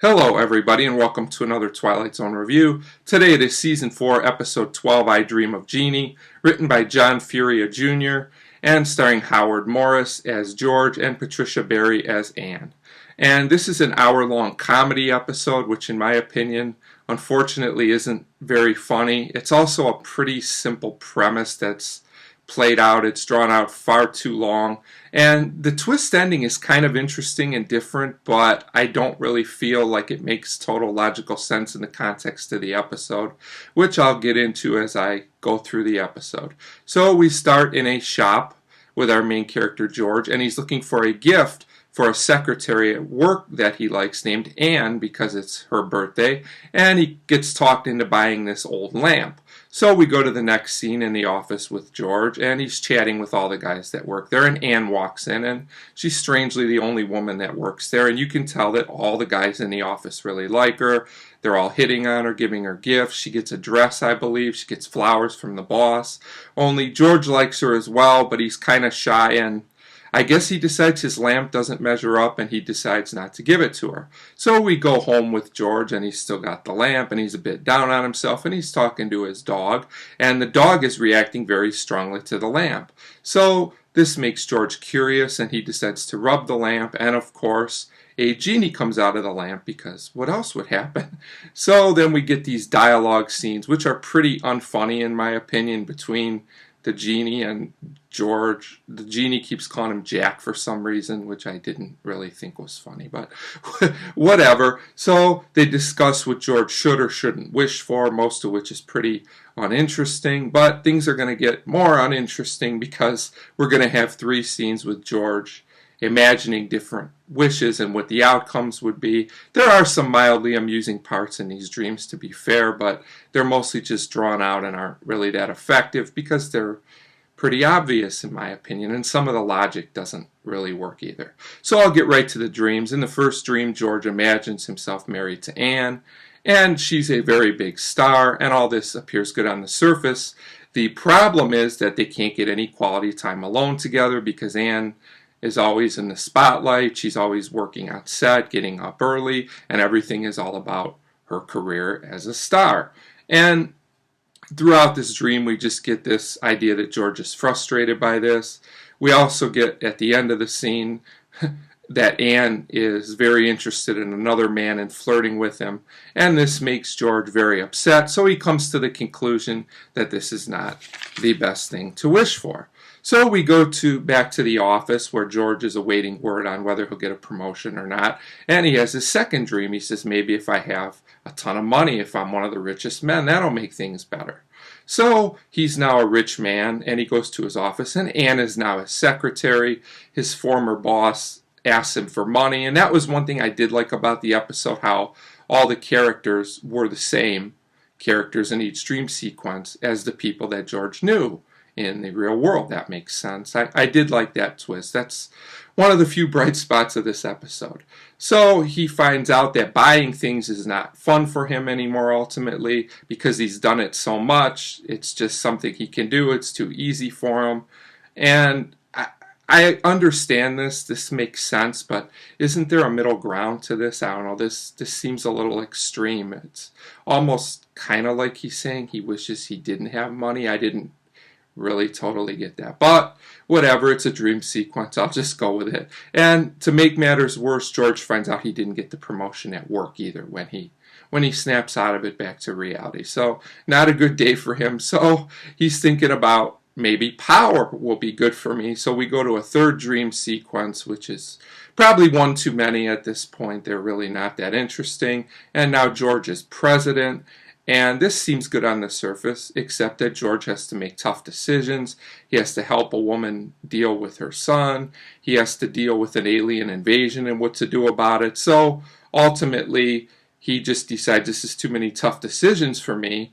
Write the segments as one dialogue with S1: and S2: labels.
S1: Hello everybody and welcome to another Twilight Zone review. Today it is Season 4, Episode 12, I Dream of Genie, written by John Furia Jr. and starring Howard Morris as George and Patricia Berry as Anne. And this is an hour-long comedy episode, which in my opinion, unfortunately isn't very funny. It's also a pretty simple premise that's played out. It's drawn out far too long. And the twist ending is kind of interesting and different, but I don't really feel like it makes total logical sense in the context of the episode, which I'll get into as I go through the episode. So we start in a shop with our main character George, and he's looking for a gift for a secretary at work that he likes named Anne because it's her birthday, and he gets talked into buying this old lamp. So we go to the next scene in the office with George, and he's chatting with all the guys that work there, and Anne walks in, and she's strangely the only woman that works there, and you can tell that all the guys in the office really like her. They're all hitting on her, giving her gifts. She gets a dress, I believe. She gets flowers from the boss. Only George likes her as well, but he's kind of shy, and I guess he decides his lamp doesn't measure up and he decides not to give it to her. So we go home with George and he's still got the lamp and he's a bit down on himself and he's talking to his dog, and the dog is reacting very strongly to the lamp. So this makes George curious and he decides to rub the lamp, and of course a genie comes out of the lamp because what else would happen? So then we get these dialogue scenes which are pretty unfunny in my opinion between the genie and George. The genie keeps calling him Jack for some reason, which I didn't really think was funny, but whatever. So they discuss what George should or shouldn't wish for, most of which is pretty uninteresting, but things are going to get more uninteresting because we're going to have 3 scenes with George imagining different wishes and what the outcomes would be. There are some mildly amusing parts in these dreams, to be fair, but they're mostly just drawn out and aren't really that effective because they're pretty obvious in my opinion, and some of the logic doesn't really work either. So I'll get right to the dreams. In the first dream, George imagines himself married to Anne, and she's a very big star, and all this appears good on the surface. The problem is that they can't get any quality time alone together because Anne is always in the spotlight. She's always working on set, getting up early, and everything is all about her career as a star. And throughout this dream, we just get this idea that George is frustrated by this. We also get, at the end of the scene, that Anne is very interested in another man and flirting with him, and this makes George very upset, so he comes to the conclusion that this is not the best thing to wish for. So we go back to the office where George is awaiting word on whether he'll get a promotion or not, and he has his second dream. He says, maybe if I have a ton of money, if I'm one of the richest men, that'll make things better. So he's now a rich man, and he goes to his office, and Anne is now his secretary. His former boss asks him for money, and that was one thing I did like about the episode, how all the characters were the same characters in each dream sequence as the people that George knew in the real world. That makes sense. I did like that twist. That's one of the few bright spots of this episode. So he finds out that buying things is not fun for him anymore ultimately because he's done it so much. It's just something he can do. It's too easy for him. And I understand this. This makes sense, but isn't there a middle ground to this? I don't know. This seems a little extreme. It's almost kind of like he's saying he wishes he didn't have money. I didn't really totally get that, but whatever, it's a dream sequence, I'll just go with it. And to make matters worse, George finds out he didn't get the promotion at work either when he snaps out of it back to reality. So not a good day for him. So he's thinking about maybe power will be good for me. So we go to a third dream sequence, which is probably one too many at this point. They're really not that interesting. And now George is president. And this seems good on the surface, except that George has to make tough decisions. He has to help a woman deal with her son. He has to deal with an alien invasion and what to do about it. So ultimately, he just decides this is too many tough decisions for me.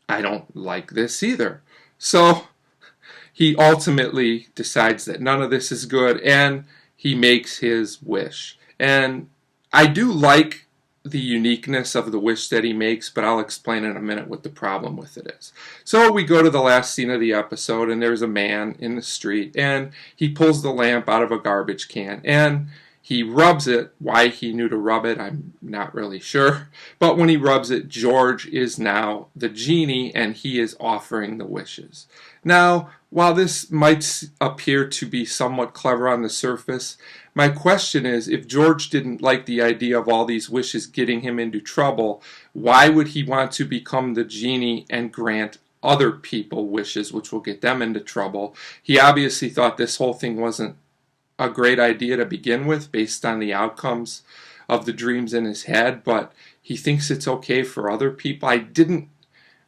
S1: I don't like this either. So he ultimately decides that none of this is good, and he makes his wish. And I do like the uniqueness of the wish that he makes, but I'll explain in a minute what the problem with it is. So we go to the last scene of the episode, and there's a man in the street, and he pulls the lamp out of a garbage can, and He rubs it. Why he knew to rub it, I'm not really sure. But when he rubs it, George is now the genie, and he is offering the wishes. Now, while this might appear to be somewhat clever on the surface, my question is, if George didn't like the idea of all these wishes getting him into trouble, why would he want to become the genie and grant other people wishes which will get them into trouble? He obviously thought this whole thing wasn't a great idea to begin with based on the outcomes of the dreams in his head, but he thinks it's okay for other people. I didn't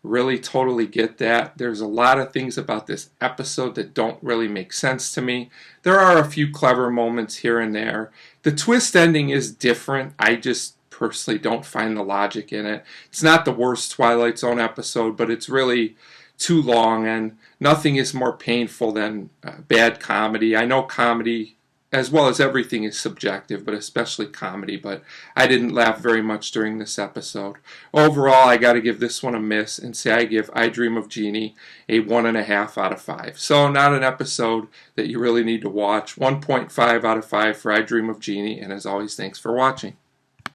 S1: really totally get that. There's a lot of things about this episode that don't really make sense to me. There are a few clever moments here and there. The twist ending is different. I just personally don't find the logic in it. It's not the worst Twilight Zone episode, but it's really too long, and nothing is more painful than bad comedy. I know comedy, as well as everything, is subjective, but especially comedy, but I didn't laugh very much during this episode. Overall, I got to give this one a miss and say I give I Dream of Genie a 1.5 out of 5. So not an episode that you really need to watch. 1.5 out of 5 for I Dream of Genie, and as always, thanks for watching.